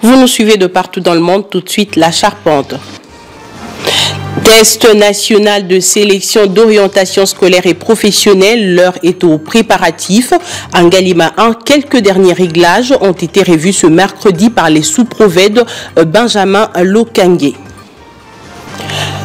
Vous nous suivez de partout dans le monde, tout de suite la charpente. Test national de sélection d'orientation scolaire et professionnelle, l'heure est aux préparatifs. En Galima 1, quelques derniers réglages ont été revus ce mercredi par les sous-provèdes Benjamin Lokangé.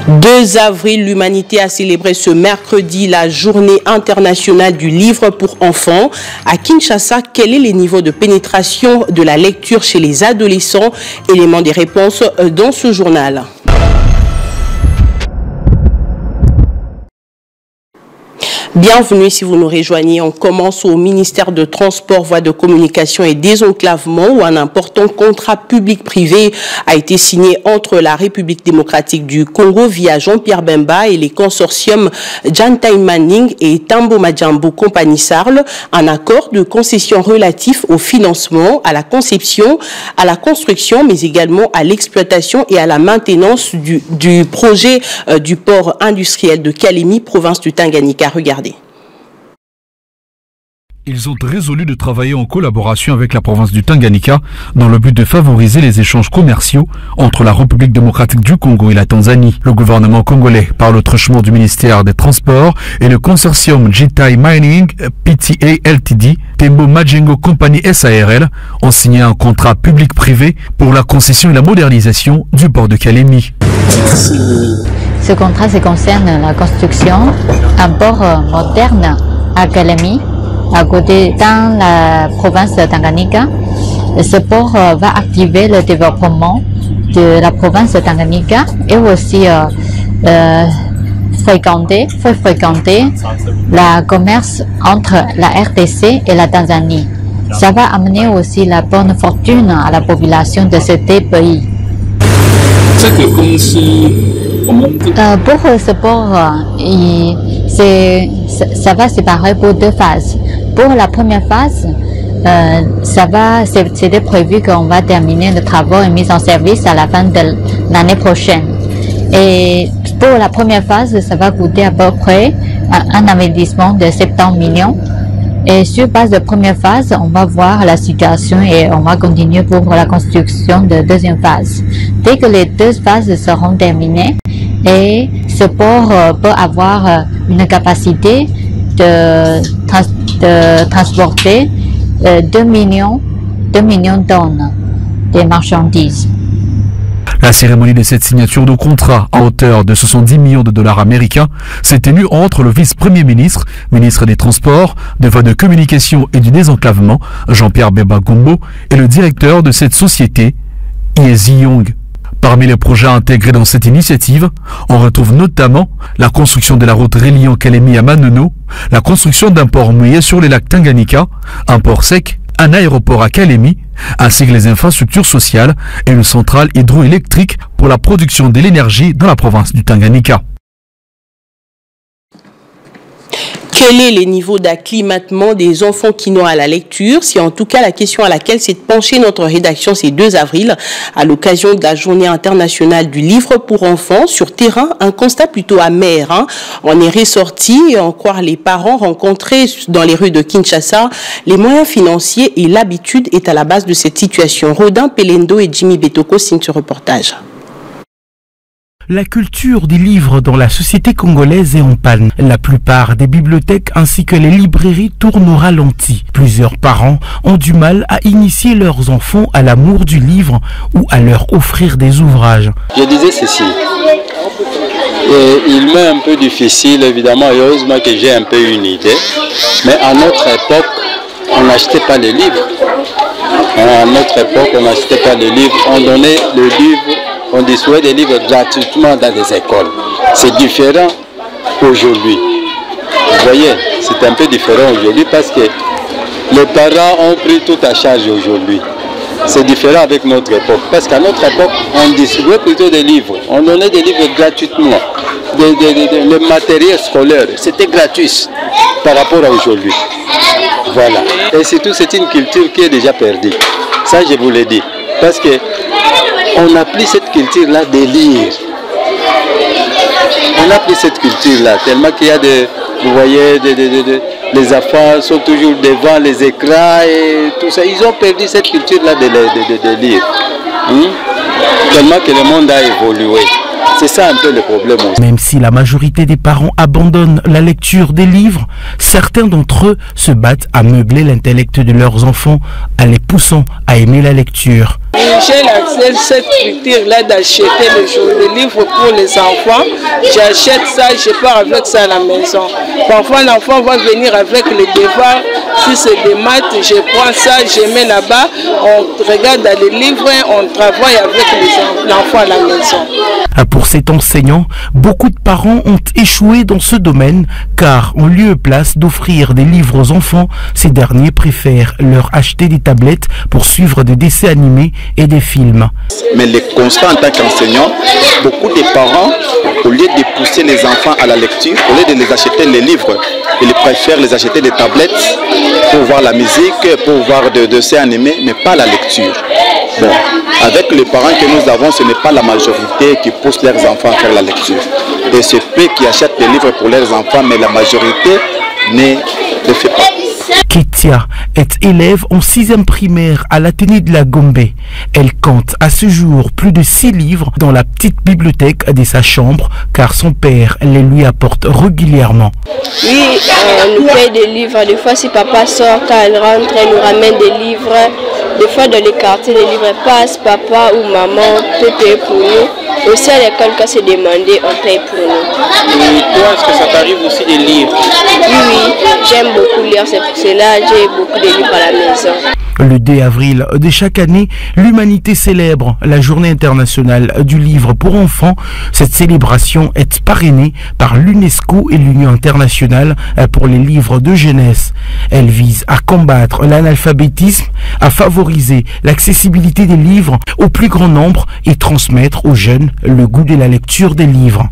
2 avril, l'humanité a célébré ce mercredi la journée internationale du livre pour enfants. À Kinshasa, quel est le niveau de pénétration de la lecture chez les adolescents? Élément des réponses dans ce journal. Bienvenue si vous nous rejoignez. On commence au ministère de Transport, Voies de Communication et Désenclavement où un important contrat public-privé a été signé entre la République démocratique du Congo via Jean-Pierre Bemba et les consortiums Jantai Manning et Tambo Majambo Compagnie Sarl, un accord de concession relatif au financement, à la conception, à la construction, mais également à l'exploitation et à la maintenance du projet du port industriel de Kalemi, province du Tanganyika. Regardez. Ils ont résolu de travailler en collaboration avec la province du Tanganyika dans le but de favoriser les échanges commerciaux entre la République démocratique du Congo et la Tanzanie. Le gouvernement congolais, par le truchement du ministère des Transports et le consortium Jantai Mining, PTA Ltd, Tembo Majengo Company SARL, ont signé un contrat public-privé pour la concession et la modernisation du port de Kalemi. Ce contrat concerne la construction d'un port moderne à Kalemi, à côté dans la province de Tanganyika. Ce port va activer le développement de la province de Tanganyika et aussi fréquenter le commerce entre la RDC et la Tanzanie. Ça va amener aussi la bonne fortune à la population de ces deux pays. Pour ce port, ça va se séparer pour 2 phases. Pour la première phase, c'était prévu qu'on va terminer les travaux et mise en service à la fin de l'année prochaine. Et pour la première phase, ça va coûter à peu près un investissement de 70 millions. Et sur base de première phase, on va voir la situation et on va continuer pour la construction de deuxième phase. Dès que les 2 phases seront terminées, et ce port peut avoir une capacité de transporter 2 millions de tonnes de marchandises. La cérémonie de cette signature de contrat à hauteur de 70 millions de dollars américains s'est tenue entre le vice-premier ministre, ministre des Transports, des Voies de Communication et du Désenclavement, Jean-Pierre Bemba Gombo, et le directeur de cette société, Yezi Young. Parmi les projets intégrés dans cette initiative, on retrouve notamment la construction de la route reliant Kalemi à Manono, la construction d'un port mouillé sur les lacs Tanganyika, un port sec, un aéroport à Kalemi, ainsi que les infrastructures sociales et une centrale hydroélectrique pour la production de l'énergie dans la province du Tanganyika. Quel est le niveau d'acclimatement des enfants qui n'ont à la lecture? C'est en tout cas la question à laquelle s'est penchée notre rédaction ces 2 avril à l'occasion de la journée internationale du livre pour enfants. Sur terrain, un constat plutôt amer. On est ressorti et en croire les parents rencontrés dans les rues de Kinshasa. Les moyens financiers et l'habitude est à la base de cette situation. Rodin Pelendo et Jimmy Betoko signent ce reportage. La culture des livres dans la société congolaise est en panne. La plupart des bibliothèques ainsi que les librairies tournent au ralenti. Plusieurs parents ont du mal à initier leurs enfants à l'amour du livre ou à leur offrir des ouvrages. Je disais ceci. Il m'est un peu difficile, évidemment, et heureusement que j'ai un peu une idée. Mais à notre époque, on n'achetait pas les livres. À notre époque, on n'achetait pas les livres. On donnait le livre. On distribuait des livres gratuitement dans des écoles. C'est différent aujourd'hui. Vous voyez, c'est un peu différent aujourd'hui parce que les parents ont pris tout à charge aujourd'hui. C'est différent avec notre époque. Parce qu'à notre époque, on distribuait plutôt des livres. On donnait des livres gratuitement. Le matériel scolaire, c'était gratuit par rapport à aujourd'hui. Voilà. Et surtout, c'est une culture qui est déjà perdue. Ça, je vous l'ai dit. Parce que on n'a plus cette culture-là de lire. On n'a plus cette culture-là, tellement qu'il y a des, vous voyez, les enfants sont toujours devant les écrans et tout ça. Ils ont perdu cette culture-là de lire. Tellement que le monde a évolué. C'est ça un peu le problème aussi. Même si la majorité des parents abandonnent la lecture des livres, certains d'entre eux se battent à meubler l'intellect de leurs enfants en les poussant à aimer la lecture. J'ai cette culture-là d'acheter le livre pour les enfants. J'achète ça, je pars avec ça à la maison. Parfois, l'enfant va venir avec les devoirs. Si c'est des maths, je prends ça, je mets là-bas. On regarde dans les livres, on travaille avec l'enfant à la maison. Pour cet enseignant, beaucoup de parents ont échoué dans ce domaine car en lieu et place d'offrir des livres aux enfants, ces derniers préfèrent leur acheter des tablettes pour suivre des dessins animés et des films. Mais le constat en tant qu'enseignant, beaucoup de parents, au lieu de pousser les enfants à la lecture, au lieu de les acheter les livres, ils préfèrent les acheter des tablettes pour voir la musique, pour voir des dessins animés, mais pas la lecture. Bon, avec les parents que nous avons, ce n'est pas la majorité qui pousse leurs enfants à faire la lecture. Et c'est peu qui achètent des livres pour leurs enfants, mais la majorité ne le fait pas. Ketia est élève en 6e primaire à l'Athénée de la Gombe. Elle compte à ce jour plus de 6 livres dans la petite bibliothèque de sa chambre car son père les lui apporte régulièrement. Oui, on nous paye des livres. Des fois, si papa sort, quand elle rentre, elle nous ramène des livres. Des fois, dans les quartiers, les livres passent, papa ou maman peut payer pour nous. Aussi, à l'école, quand c'est demandé, on paye pour nous. Et toi, est-ce que ça t'arrive aussi de lire? Oui, j'aime beaucoup lire, c'est pour cela que j'ai beaucoup de livres à la maison. Le 2 avril de chaque année, l'humanité célèbre la Journée internationale du livre pour enfants. Cette célébration est parrainée par l'UNESCO et l'Union internationale pour les livres de jeunesse. Elle vise à combattre l'analphabétisme, à favoriser l'accessibilité des livres au plus grand nombre et transmettre aux jeunes le goût de la lecture des livres.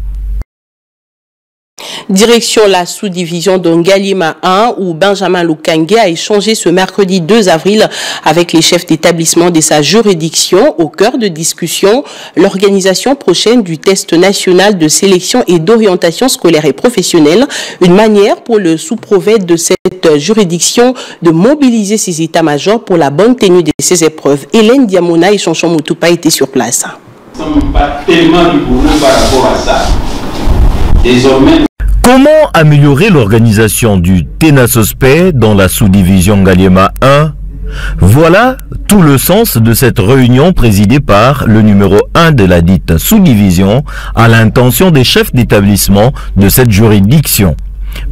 Direction la sous-division de Ngaliema 1 où Benjamin Lukange a échangé ce mercredi 2 avril avec les chefs d'établissement de sa juridiction. Au cœur de discussion, l'organisation prochaine du test national de sélection et d'orientation scolaire et professionnelle, une manière pour le sous-prophète de cette juridiction de mobiliser ses états-majors pour la bonne tenue de ces épreuves. Hélène Diamona et Chanchon Moutoupa étaient sur place. Nous ne sommes pas tellement rigoureux par rapport à ça. Désormais, comment améliorer l'organisation du TENASOSPE dans la sous-division Ngaliema 1? Voilà tout le sens de cette réunion présidée par le numéro 1 de la dite sous-division à l'intention des chefs d'établissement de cette juridiction.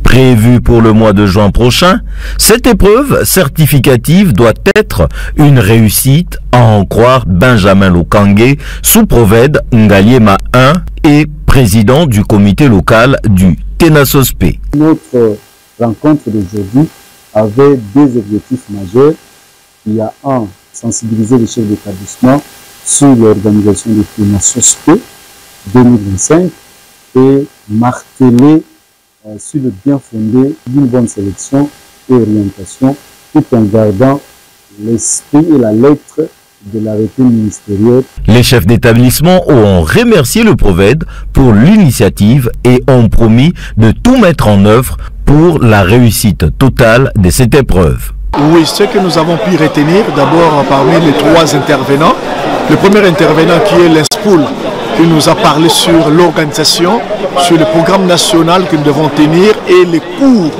Prévue pour le mois de juin prochain, cette épreuve certificative doit être une réussite à en croire Benjamin Lukange, sous-prophète Ngaliema 1 et président du comité local du TENASOSPE. Notre rencontre d'aujourd'hui avait 2 objectifs majeurs. Il y a un, sensibiliser les chefs d'établissement sur l'organisation du TENASOSPE 2025 et marteler sur le bien fondé d'une bonne sélection et orientation tout en gardant l'esprit et la lettre de l'arrêté ministériel. Les chefs d'établissement ont remercié le prophète pour l'initiative et ont promis de tout mettre en œuvre pour la réussite totale de cette épreuve. Oui, ce que nous avons pu retenir, d'abord parmi les 3 intervenants, le premier intervenant qui est l'ESPOUL, qui nous a parlé sur l'organisation, sur le programme national que nous devons tenir et les cours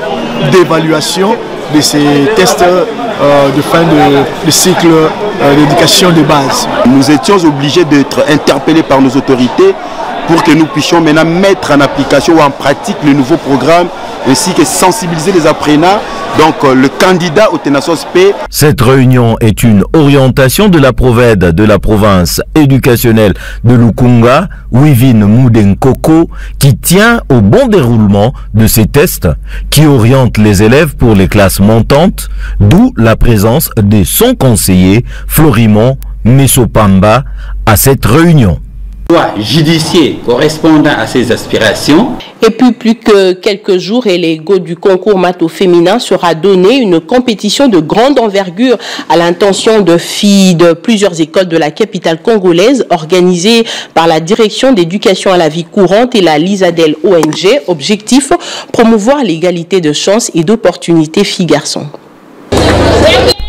d'évaluation de ces tests de fin de cycle d'éducation de base. Nous étions obligés d'être interpellés par nos autorités pour que nous puissions maintenant mettre en application ou en pratique le nouveau programme ainsi que sensibiliser les apprenants, donc le candidat au TENASOSPE. Cette réunion est une orientation de la provède de la province éducationnelle de Lukunga, Wivine Moudenkoko, qui tient au bon déroulement de ces tests qui orientent les élèves pour les classes montantes, d'où la présence de son conseiller Florimond Mesopamba à cette réunion. Judiciaire correspondant à ses aspirations. Et puis plus que quelques jours et les go du concours maths au féminin sera donné une compétition de grande envergure à l'intention de filles de plusieurs écoles de la capitale congolaise organisée par la direction d'éducation à la vie courante et la Lisadel ONG. Objectif, promouvoir l'égalité de chances et d'opportunités filles-garçons.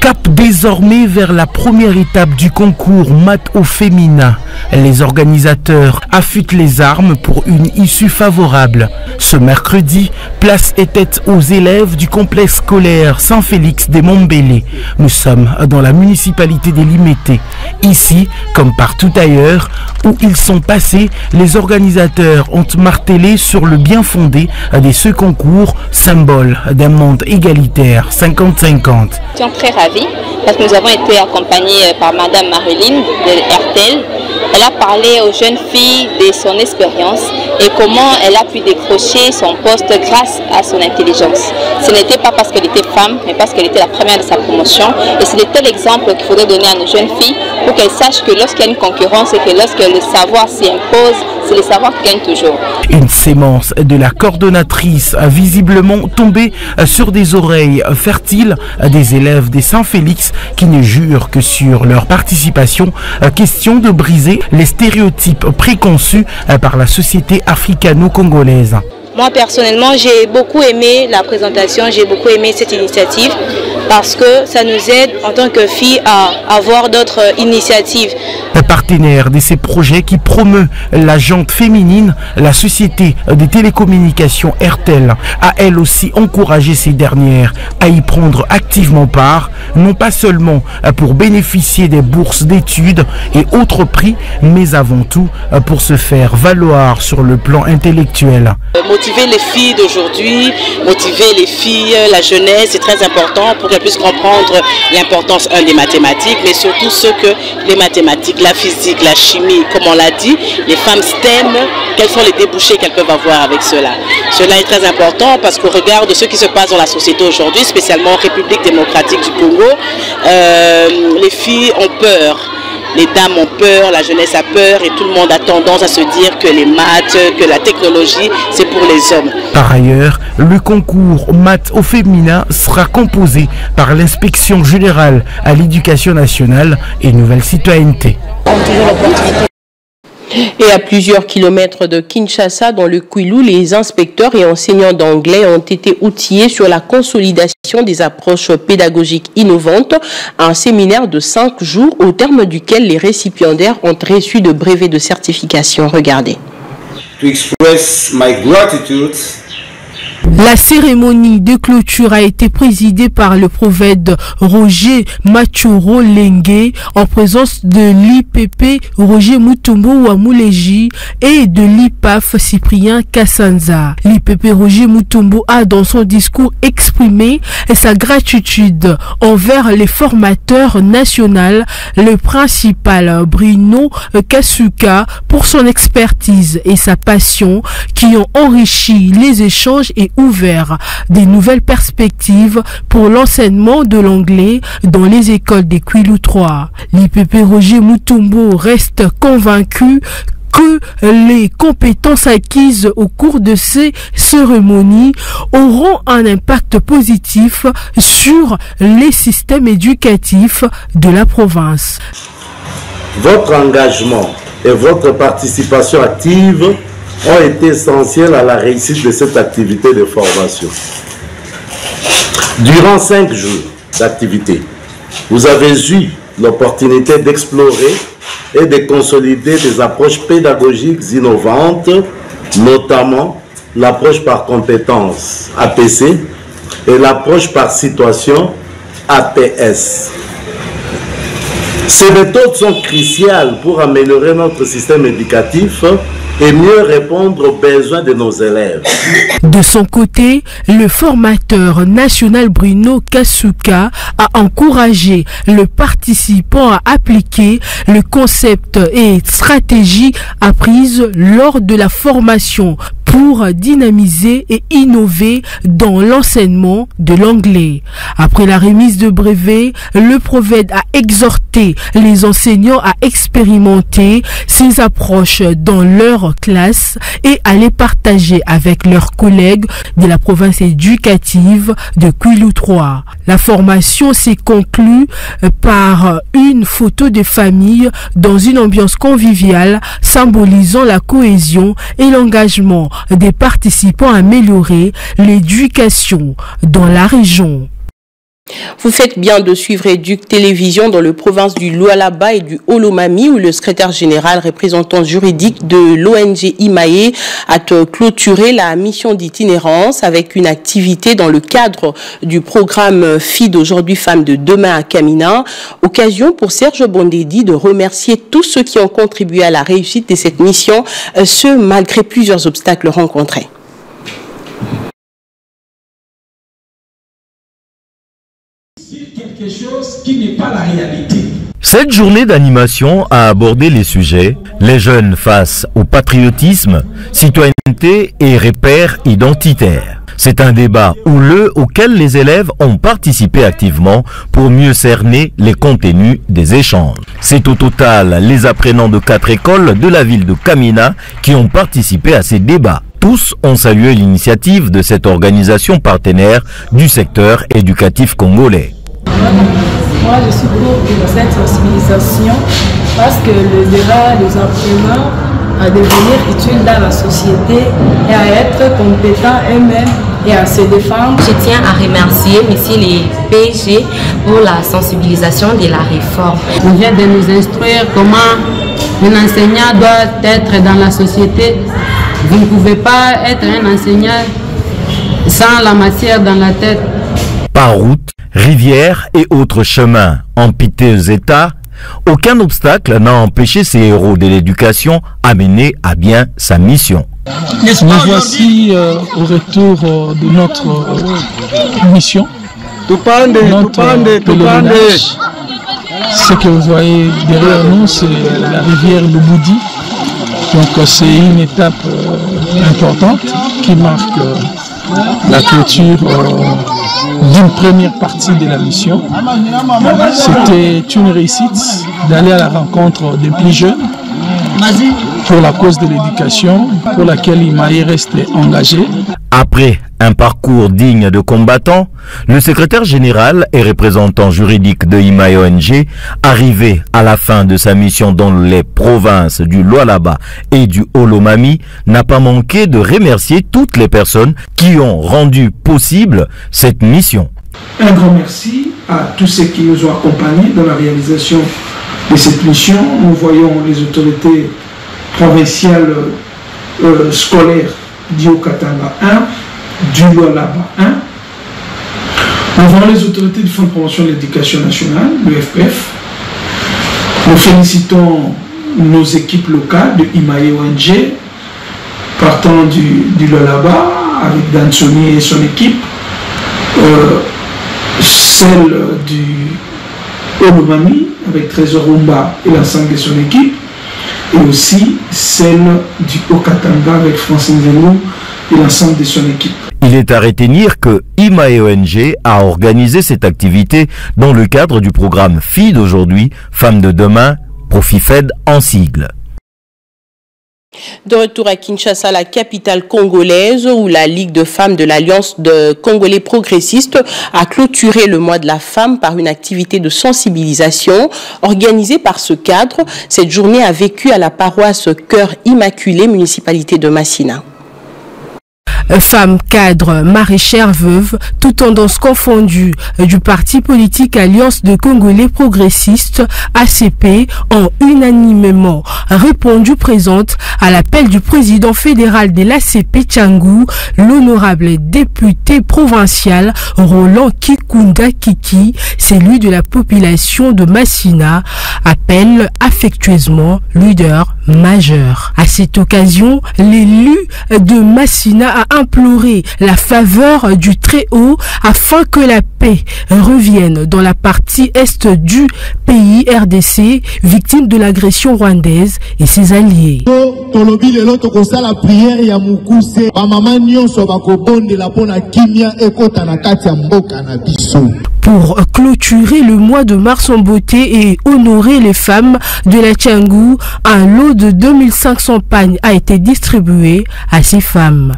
Cap désormais vers la première étape du concours maths au féminin. Les organisateurs affûtent les armes pour une issue favorable. Ce mercredi, place était aux élèves du complexe scolaire Saint-Félix des Montbellé. Nous sommes dans la municipalité des Limété. Ici, comme partout ailleurs, où ils sont passés, les organisateurs ont martelé sur le bien fondé de ce concours, symbole d'un monde égalitaire 50-50. Nous sommes très ravis parce que nous avons été accompagnés par Madame Marilyn de RTL. Elle a parlé aux jeunes filles de son expérience et comment elle a pu décrocher son poste grâce à son intelligence. Ce n'était pas parce qu'elle était femme, mais parce qu'elle était la première de sa promotion. Et c'est de tel exemple qu'il faudrait donner à nos jeunes filles pour qu'elles sachent que lorsqu'il y a une concurrence et que lorsque le savoir s'y impose, c'est le savoir qui gagne toujours. Une sémence de la coordonnatrice a visiblement tombé sur des oreilles fertiles des élèves des Saint-Félix qui ne jurent que sur leur participation. Question de briser les stéréotypes préconçus par la société africano-congolaise. Moi personnellement, j'ai beaucoup aimé la présentation, j'ai beaucoup aimé cette initiative parce que ça nous aide en tant que filles à avoir d'autres initiatives. Partenaire de ces projets qui promeut la jante féminine, la société des télécommunications RTL a elle aussi encouragé ces dernières à y prendre activement part, non pas seulement pour bénéficier des bourses d'études et autres prix, mais avant tout pour se faire valoir sur le plan intellectuel. Motiver les filles d'aujourd'hui, motiver les filles, la jeunesse, c'est très important pour qu'elles puissent comprendre l'importance des mathématiques, mais surtout ce que les mathématiques, la physique, la chimie, comme on l'a dit, les femmes STEM, quels sont les débouchés qu'elles peuvent avoir avec cela. Cela est très important parce qu'au regard de ce qui se passe dans la société aujourd'hui, spécialement en République démocratique du Congo, les filles ont peur. Les dames ont peur, la jeunesse a peur et tout le monde a tendance à se dire que les maths, que la technologie, c'est pour les hommes. Par ailleurs, le concours maths au féminin sera composé par l'inspection générale à l'éducation nationale et nouvelle citoyenneté. Et à plusieurs kilomètres de Kinshasa, dans le Kwilu, les inspecteurs et enseignants d'anglais ont été outillés sur la consolidation des approches pédagogiques innovantes, un séminaire de 5 jours au terme duquel les récipiendaires ont reçu de brevets de certification. Regardez. To express my gratitude. La cérémonie de clôture a été présidée par le prophète Roger Machoro Lengue en présence de l'IPP Roger Mutombo Wamuleji et de l'IPAF Cyprien Kassanza. L'IPP Roger Mutombo a dans son discours exprimé sa gratitude envers les formateurs nationaux, le principal Bruno Kasuka pour son expertise et sa passion qui ont enrichi les échanges et ouvert des nouvelles perspectives pour l'enseignement de l'anglais dans les écoles des Kwilu 3. L'IPP Roger Mutombo reste convaincu que les compétences acquises au cours de ces cérémonies auront un impact positif sur les systèmes éducatifs de la province. Votre engagement et votre participation active ont été essentiels à la réussite de cette activité de formation. Durant 5 jours d'activité, vous avez eu l'opportunité d'explorer et de consolider des approches pédagogiques innovantes, notamment l'approche par compétences APC et l'approche par situation APS. Ces méthodes sont cruciales pour améliorer notre système éducatif et mieux répondre aux besoins de nos élèves. De son côté, le formateur national Bruno Kasuka a encouragé le participant à appliquer le concept et stratégie apprises lors de la formation pour dynamiser et innover dans l'enseignement de l'anglais. Après la remise de brevets, le prophète a exhorté les enseignants à expérimenter ces approches dans leur classe et à les partager avec leurs collègues de la province éducative de Kwilu 3. La formation s'est conclue par une photo de famille dans une ambiance conviviale symbolisant la cohésion et l'engagement des participants à améliorer l'éducation dans la région. Vous faites bien de suivre Éduc Télévision dans le province du Lualaba et du Olomami où le secrétaire général représentant juridique de l'ONG IMAE a clôturé la mission d'itinérance avec une activité dans le cadre du programme FID aujourd'hui Femmes de demain à Kamina. Occasion pour Serge Bondedi de remercier tous ceux qui ont contribué à la réussite de cette mission, ce malgré plusieurs obstacles rencontrés. Quelque chose qui n'est pas la réalité. Cette journée d'animation a abordé les sujets les jeunes face au patriotisme, citoyenneté et repères identitaires. C'est un débat houleux auquel les élèves ont participé activement pour mieux cerner les contenus des échanges. C'est au total les apprenants de 4 écoles de la ville de Kamina qui ont participé à ces débats. Tous ont salué l'initiative de cette organisation partenaire du secteur éducatif congolais. Moi, je suis pour cette sensibilisation parce que le débat des apprenants à devenir utile dans la société et à être compétents eux-mêmes et à se défendre. Je tiens à remercier Monsieur les PG pour la sensibilisation de la réforme. On vient de nous instruire comment un enseignant doit être dans la société. Vous ne pouvez pas être un enseignant sans la matière dans la tête. Par route, rivières et autres chemins en piteux état, aucun obstacle n'a empêché ces héros de l'éducation à mener à bien sa mission. Nous voici au retour de notre mission, notre pèlerinage. Ce que vous voyez derrière nous, c'est la rivière Lubudi. Donc c'est une étape importante qui marque la clôture d'une première partie de la mission. C'était une réussite d'aller à la rencontre des plus jeunes pour la cause de l'éducation, pour laquelle IMAE reste engagé. Après un parcours digne de combattant, le secrétaire général et représentant juridique de IMAE ONG, arrivé à la fin de sa mission dans les provinces du Lualaba et du Olomami, n'a pas manqué de remercier toutes les personnes qui ont rendu possible cette mission. Un grand merci à tous ceux qui nous ont accompagnés dans la réalisation de cette mission. Nous voyons les autorités provinciales scolaires d'Iokatanga 1, du Lualaba 1. Nous voyons les autorités du Fonds de promotion de l'éducation nationale, le FPF. Nous félicitons nos équipes locales de IMAE ONG, partant du Lualaba, avec Dansoni et son équipe, celle du Olomami, avec Trésor Rumba et l'ensemble de son équipe, et aussi celle du Haut-Katanga avec Francine Zenou et l'ensemble de son équipe. Il est à retenir que IMAE ONG a organisé cette activité dans le cadre du programme FID aujourd'hui, Femmes de demain, Profifed en sigle. De retour à Kinshasa, la capitale congolaise, où la Ligue de femmes de l'Alliance de Congolais progressistes a clôturé le mois de la femme par une activité de sensibilisation organisée par ce cadre. Cette journée a vécu à la paroisse Cœur Immaculé, municipalité de Massina. Femmes, cadres, maraîchères, veuves, toutes tendances confondues du parti politique Alliance de Congolais progressistes ACP ont unanimement répondu présente à l'appel du président fédéral de l'ACP Tchangou, l'honorable député provincial Roland Kikunda Kiki, celui de la population de Massina, appelle affectueusement leader majeur. À cette occasion, l'élu de Massina a imploré la faveur du Très-Haut afin que la paix revienne dans la partie est du pays RDC, victime de l'agression rwandaise et ses alliés. Pour clôturer le mois de mars en beauté et honorer les femmes de la Tchangou, un lot de 2500 pagnes a été distribué à ces femmes.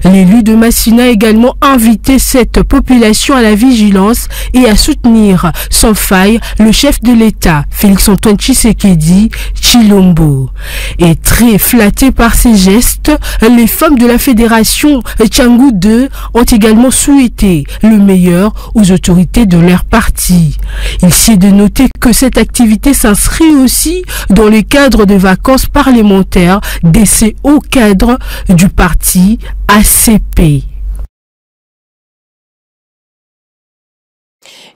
L'élu de Massina a également invité cette population à la vigilance et à soutenir sans faille le chef de l'État, Félix-Antoine Tshisekedi Tshilombo. Et très flattés par ces gestes, les femmes de la fédération Tchangou 2 ont également souhaité le meilleur aux autorités de leur parti. Il s'est de noter que cette activité s'inscrit aussi dans le cadre des vacances parlementaires de ces hauts cadres du parti ACP.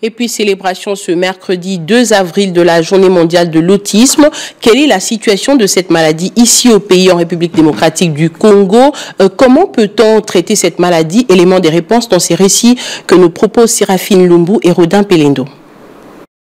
Et puis, célébration ce mercredi 2 avril de la Journée mondiale de l'autisme. Quelle est la situation de cette maladie ici au pays, en République démocratique du Congo? Comment peut-on traiter cette maladie? Élément des réponses dans ces récits que nous proposent Séraphine Lumbu et Rodin Pelendo.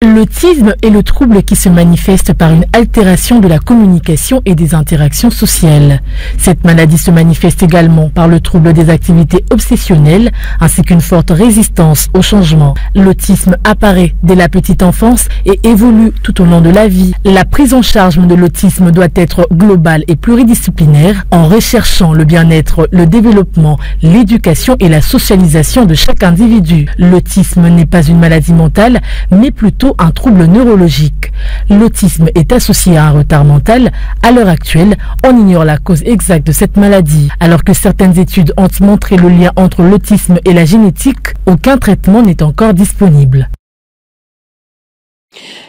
L'autisme est le trouble qui se manifeste par une altération de la communication et des interactions sociales. Cette maladie se manifeste également par le trouble des activités obsessionnelles ainsi qu'une forte résistance au changement. L'autisme apparaît dès la petite enfance et évolue tout au long de la vie. La prise en charge de l'autisme doit être globale et pluridisciplinaire en recherchant le bien-être, le développement, l'éducation et la socialisation de chaque individu. L'autisme n'est pas une maladie mentale, mais plutôt un trouble neurologique. L'autisme est associé à un retard mental. À l'heure actuelle, on ignore la cause exacte de cette maladie. Alors que certaines études ont montré le lien entre l'autisme et la génétique, aucun traitement n'est encore disponible.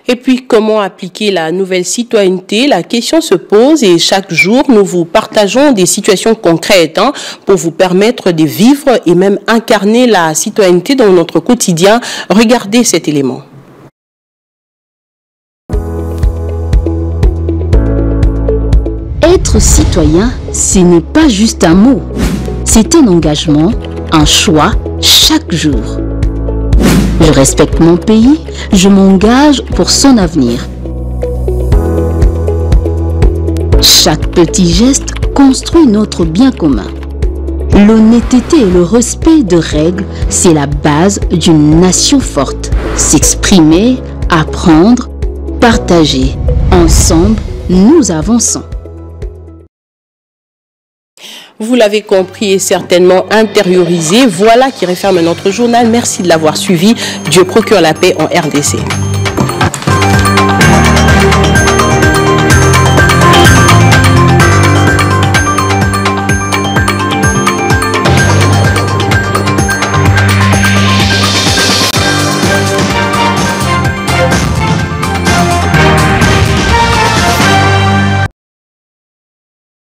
Et puis, comment appliquer la nouvelle citoyenneté? La question se pose et chaque jour, nous vous partageons des situations concrètes pour vous permettre de vivre et même incarner la citoyenneté dans notre quotidien. Regardez cet élément. Être citoyen, ce n'est pas juste un mot. C'est un engagement, un choix chaque jour. Je respecte mon pays, je m'engage pour son avenir. Chaque petit geste construit notre bien commun. L'honnêteté et le respect de règles, c'est la base d'une nation forte. S'exprimer, apprendre, partager. Ensemble, nous avançons. Vous l'avez compris et certainement intériorisé. Voilà qui referme notre journal. Merci de l'avoir suivi. Dieu procure la paix en RDC.